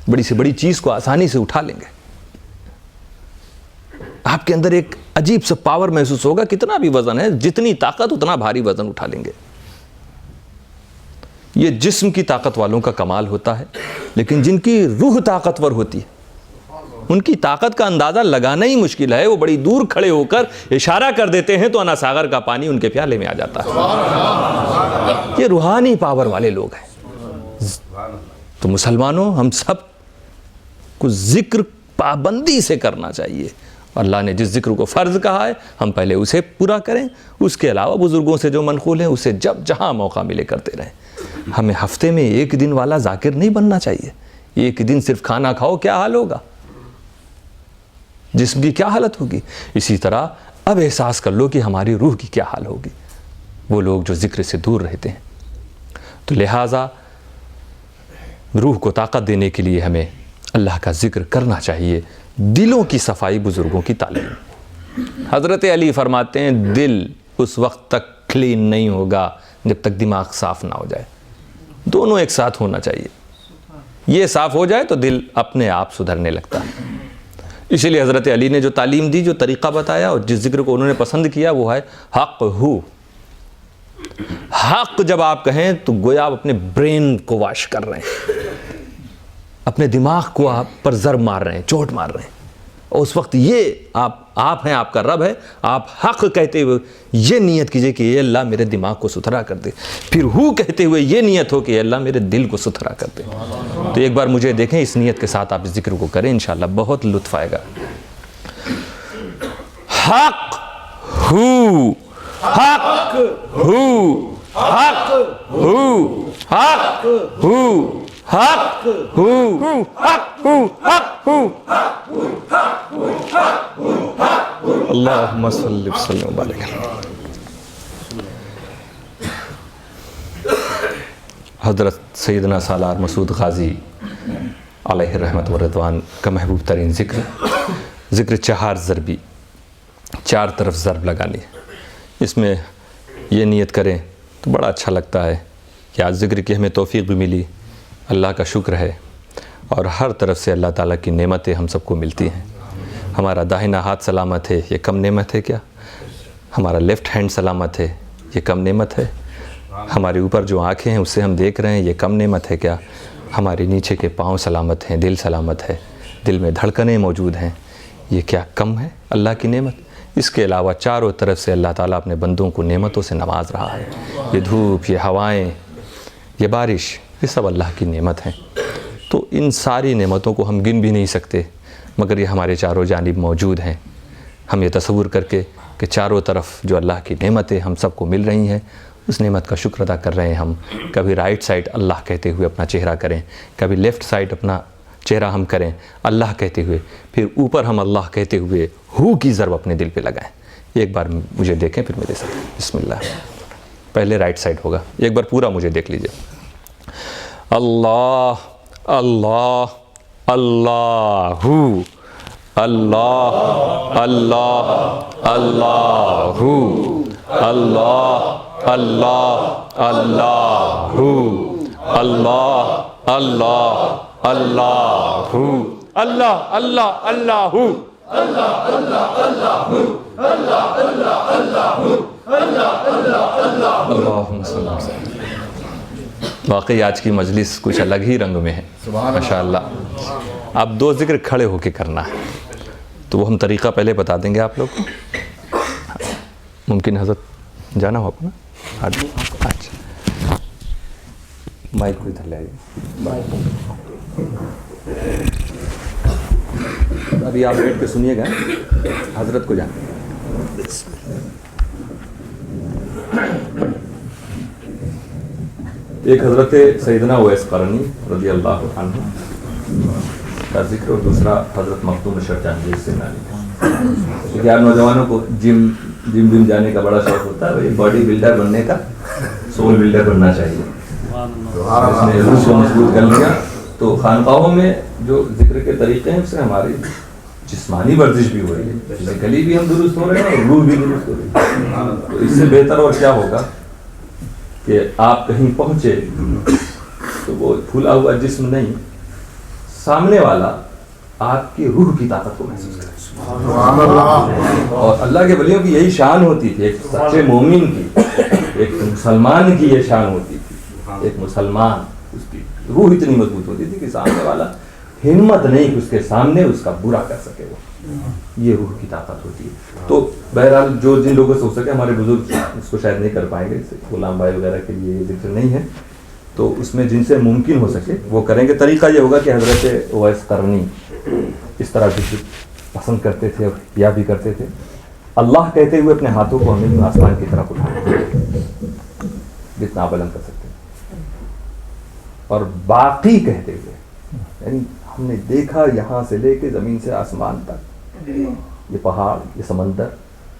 بڑی سے بڑی چیز کو آسانی سے اٹھا لیں گے. آپ کے اندر ایک عجیب سا پاور محسوس ہوگا. کتنا بھی وزن ہے, جتنی طاقت اتنا بھاری وزن اٹھا لیں گے. یہ جسم کی طاقت والوں کا کمال ہوتا ہے, لیکن جن کی روح طاقتور ہوتی ہے ان کی طاقت کا اندازہ لگانا ہی مشکل ہے. وہ بڑی دور کھڑے ہو کر اشارہ کر دیتے ہیں تو انا ساغر کا پانی ان کے پیالے میں آ جاتا ہے. یہ روحانی پاور والے لوگ ہیں. تو مسلمانوں ہم سب کو ذکر پابندی سے کرنا چاہیے. اللہ نے جس ذکر کو فرض کہا ہے ہم پہلے اسے پورا کریں. اس کے علاوہ بزرگوں سے جو منقول ہے اسے جب جہاں موقع ملے کرتے رہیں. ہمیں ہفتے میں ایک دن والا ذاکر نہیں بننا چاہیے. ایک دن صرف کھانا کھاؤ کیا حال ہوگا, جسم کی کیا حالت ہوگی. اسی طرح اب احساس کر لو کہ ہماری روح کی کیا حال ہوگی, وہ لوگ جو ذکر سے دور رہتے ہیں. تو لہٰذا روح کو طاقت دینے کے لیے ہمیں اللہ کا ذکر کرنا چاہیے. دلوں کی صفائی بزرگوں کی تعلیم. حضرت علی فرماتے ہیں دل اس وقت تک کلین نہیں ہوگا جب تک دماغ صاف نہ ہو جائے. دونوں ایک ساتھ ہونا چاہیے. یہ صاف ہو جائے تو دل اپنے آپ سدھرنے لگتا ہے. اسی لیے حضرت علی نے جو تعلیم دی, جو طریقہ بتایا اور جس ذکر کو انہوں نے پسند کیا وہ ہے حق ہو. حق جب آپ کہیں تو گویا آپ اپنے برین کو واش کر رہے ہیں, اپنے دماغ کو آپ پر ضرب مار رہے ہیں, چوٹ مار رہے ہیں. اور اس وقت یہ آپ ہیں, آپ کا رب ہے. آپ حق کہتے ہوئے یہ نیت کیجئے کہ اے اللہ میرے دماغ کو ستھرا کر دے. پھر ہو کہتے ہوئے یہ نیت ہو کہ اے اللہ میرے دل کو ستھرا کر دے. تو ایک بار مجھے دیکھیں, اس نیت کے ساتھ آپ اس ذکر کو کریں, انشاءاللہ بہت لطف آئے گا. حق ہو, حق ہو, حق ہو, حق ہو, حق ہو, حق ہو, حق ہو. اللہم صلی وسلم وبارک. حضرت سیدنا سالار مسعود غازی علیہ رحمت و رضوان کا محبوب ترین ذکر 4 ضربی, 4 طرف ضرب لگانی. اس میں یہ نیت کریں تو بڑا اچھا لگتا ہے کہ آج ذکر کی ہمیں توفیق بھی ملی. اللہ کا شکر ہے, اور ہر طرف سے اللہ تعالیٰ کی نعمتیں ہم سب کو ملتی ہیں. ہمارا داہنا ہاتھ سلامت ہے, یہ کم نعمت ہے کیا؟ ہمارا لیفٹ ہینڈ سلامت ہے, یہ کم نعمت ہے؟ ہمارے اوپر جو آنکھیں ہیں اس سے ہم دیکھ رہے ہیں, یہ کم نعمت ہے کیا؟ ہمارے نیچے کے پاؤں سلامت ہیں, دل سلامت ہے, دل میں دھڑکنیں موجود ہیں, یہ کیا کم ہے اللہ کی نعمت؟ اس کے علاوہ چاروں طرف سے اللہ تعالیٰ اپنے بندوں کو نعمتوں سے نواز رہا ہے. یہ دھوپ, یہ ہوائیں, یہ بارش, یہ سب اللہ کی نعمت ہیں. تو ان ساری نعمتوں کو ہم گن بھی نہیں سکتے, مگر یہ ہمارے چاروں جانب موجود ہیں. ہم یہ تصور کر کے کہ چاروں طرف جو اللہ کی نعمتیں ہم سب کو مل رہی ہیں, اس نعمت کا شکر ادا کر رہے ہیں. ہم کبھی رائٹ سائڈ اللہ کہتے ہوئے اپنا چہرہ کریں, کبھی لیفٹ سائڈ اپنا چہرہ ہم کریں اللہ کہتے ہوئے, پھر اوپر ہم اللہ کہتے ہوئے ہو کی ضرب اپنے دل پہ لگائیں. ایک بار مجھے دیکھیں پھر میرے ساتھ. بسم اللہ. پہلے رائٹ سائڈ ہوگا, ایک بار پورا مجھے دیکھ لیجئے. اللہ اللہ اللہ اللہ اللہ اللہ اللہ اللہ اللہ اللہ اللہ اللہ اللہ اللہ اللہ اللہم صلی اللہ علیہ وسلم. واقعی آج کی مجلس کچھ الگ ہی رنگ میں ہے ماشاءاللہ. اب 2 ذکر کھڑے ہو کے کرنا ہے, تو وہ ہم طریقہ پہلے بتا دیں گے آپ لوگ کو. ممکن حضرت جانا ہو اپنا. اچھا مائک کو ادھر لے آئیے. ابھی آپ بیٹھ کے سنیے گا, حضرت کو جانا. ایک حضرت سیدنا اویس قرنی رضی اللہ عنہ کا ذکر, اور دوسرا حضرت مختوم شرچانگیر سے نالی. یار نوجوانوں کو جم جانے کا بڑا شوق ہوتا ہے, باڈی بلڈر بننے کا, سول بلڈر بننا چاہیے. اس نے روح کو مضبوط کر لیا. تو خانقاہوں میں جو ذکر کے طریقے ہیں اس سے ہماری جسمانی ورزش بھی ہو رہی ہے, فزیکلی بھی ہم درست ہو رہے ہیں اور روح بھی درست ہو رہی ہے. تو اس سے بہتر اور کیا ہوگا کہ آپ کہیں پہنچے تو وہ پھولا ہوا جسم نہیں, سامنے والا آپ کی روح کی طاقت کو محسوس کرے. اور اللہ کے ولیوں کی یہی شان ہوتی تھی, ایک سچے مومن کی, ایک مسلمان کی یہ شان ہوتی تھی. ایک مسلمان, اس کی روح اتنی مضبوط ہوتی تھی کہ سامنے والا ہمت نہیں کہ اس کے سامنے اس کا برا کر سکے وہ. یہ روح کی طاقت ہوتی ہے. تو بہرحال جو جن لوگوں سے ہو سکے, ہمارے بزرگ اس کو شاید نہیں کر پائیں گے, غلام بھائی وغیرہ کے لیے یہ ذکر نہیں ہے, تو اس میں جن سے ممکن ہو سکے وہ کریں گے. طریقہ یہ ہوگا کہ حضرت اویس قرنی اس طرح ذکر پسند کرتے تھے یا بھی کرتے تھے. اللہ کہتے ہوئے اپنے ہاتھوں کو ہمیں آسمان کی طرف اٹھانا جتنا بلند کر سکتے ہیں, اور باقی کہتے ہوئے, یعنی ہم نے دیکھا یہاں سے لے کے زمین سے آسمان تک, یہ پہاڑ, یہ سمندر,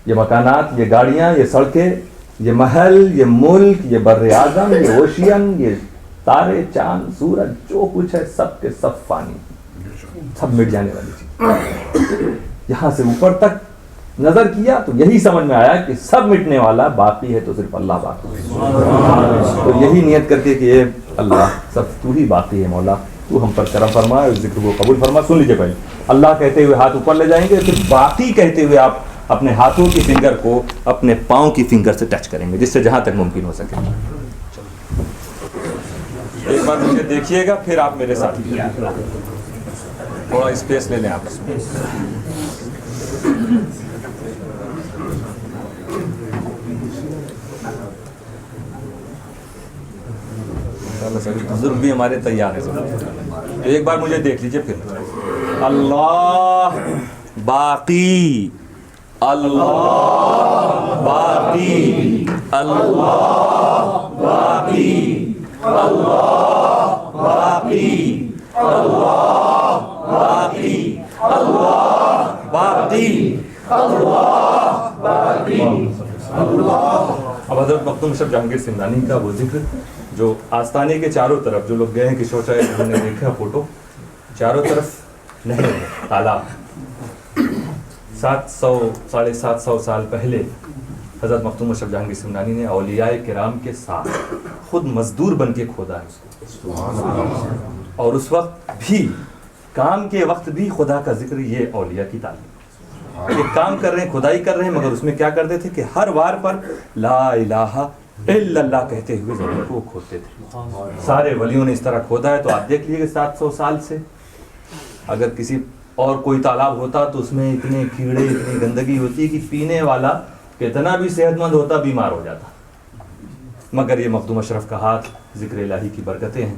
یہ مکانات, یہ گاڑیاں, یہ سڑکیں, یہ محل, یہ ملک, یہ بر اعظم, یہ اوشین, یہ تارے, چاند, سورج, جو کچھ ہے سب کے سب فانی, سب مٹ جانے والی چیز. یہاں سے اوپر تک نظر کیا تو یہی سمجھ میں آیا کہ سب مٹنے والا, باقی ہے تو صرف اللہ باقی ہے. تو یہی نیت کر کے کہ اے اللہ سب تو ہی باقی ہے مولا, تو ہم پر کرم فرما, اس ذکر کو قبول فرما. سن لیجیے پہلے اللہ کہتے ہوئے ہاتھ اوپر لے جائیں گے, پھر باقی کہتے ہوئے آپ اپنے ہاتھوں کی فنگر کو اپنے پاؤں کی فنگر سے ٹچ کریں گے, جس سے جہاں تک ممکن ہو سکے. ایک بار مجھے دیکھیے گا, پھر آپ میرے ساتھ تھوڑا اسپیس لے لیں آپ. بزرگ بھی ہمارے تیار ہیں. تو ایک بار مجھے دیکھ لیجیے پھر. اللہ باقی, اللہ باقی, اللہ باقی, اللہ باقی, اللہ باقی, اللہ باقی, اللہ باقی, اللہ. اب حضرت مختوم اشرف جہانگیر سمنانی کا وہ ذکر جو آستانے کے چاروں طرف, جو لوگ گئے ہیں کشور چائے ہم نے دیکھا فوٹو, چاروں طرف نہر, تالاب. 700-750 سال پہلے حضرت مختوم اشرف جہانگیر سمنانی نے اولیاء کرام کے ساتھ خود مزدور بن کے کھودا ہے اس کو. اور اس وقت بھی, کام کے وقت بھی خدا کا ذکر, یہ اولیاء کی تعلیم. ایک کام کر رہے ہیں, کھدائی کر رہے ہیں, مگر اس میں کیا کرتے تھے کہ ہر وار پر لا الہ الا اللہ کہتے ہوئے زمین کو کھودتے تھے. سارے ولیوں نے اس طرح کھودا ہے. تو آپ دیکھ لیجیے کہ 700 سال سے اگر کسی اور کوئی تالاب ہوتا تو اس میں اتنے کیڑے, اتنی گندگی ہوتی کہ پینے والا کتنا بھی صحت مند ہوتا بیمار ہو جاتا. مگر یہ مخدوم اشرف کا ہاتھ, ذکر الہی کی برکتیں ہیں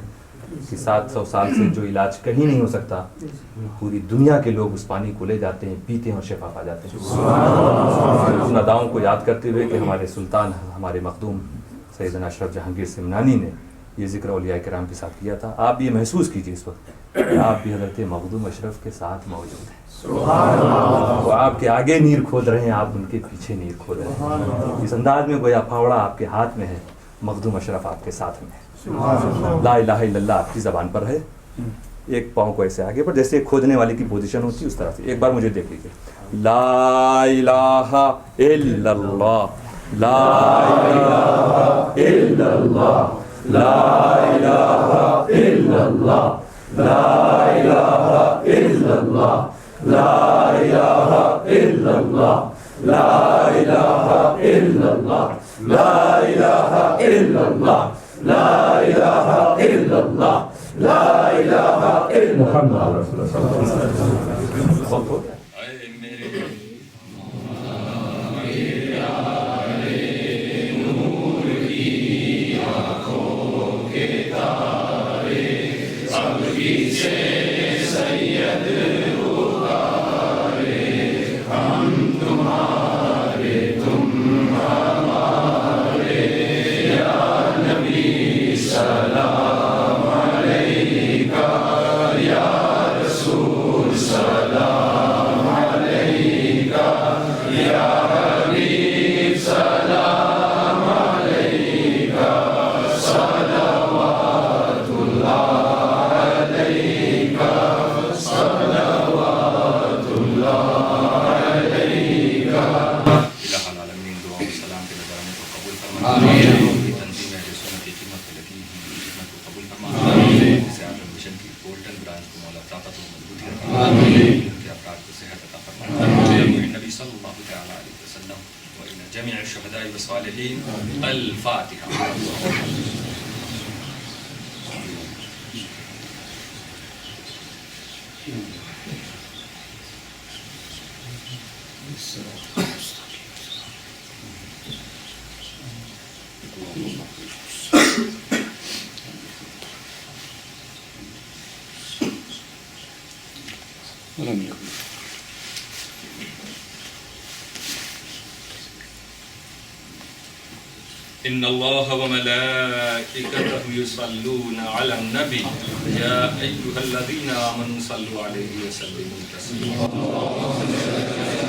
کہ 700 سال سے جو علاج کہیں نہیں ہو سکتا, پوری دنیا کے لوگ اس پانی کو لے جاتے ہیں, پیتے ہیں اور شفا پا جاتے ہیں. ان اداؤں کو یاد کرتے ہوئے کہ ہمارے سلطان, ہمارے مخدوم سیدنا اشرف جہانگیر سمنانی نے یہ ذکر اولیاء کرام کے ساتھ کیا تھا. آپ بھی یہ محسوس کیجیے اس وقت کہ آپ بھی حضرت مخدوم اشرف کے ساتھ موجود ہیں. وہ آپ کے آگے نیر کھود رہے ہیں, آپ ان کے پیچھے نیر کھود رہے ہیں. اس انداز میں گویا پھاوڑا آپ کے ہاتھ میں ہے, مخدوم اشرف آپ کے ساتھ میں ہے. لا الہ الا اللہ آپ کی زبان پر ہے. ایک پاؤں کو ایسے آگے پر, جیسے کھودنے والے کی پوزیشن ہوتی ہے اس طرح سے. ایک بار مجھے دیکھ لیجیے. لا الہ الا اللہ, لا الہ الا اللہ, لا الہ الا اللہ, لا الہ الا اللہ, لا الہ الا اللہ, لا الہ الا اللہ, لا الہ الا اللہ, لا الہ الا اللہ, لا الہ الا اللہ. جميع الشهداء والصالحين الفاتحة. ان اللہ وملائکتہ یصلون علی النبی یا ایھا الذین آمنوا صلوا علیہ وسلموا تسلیما.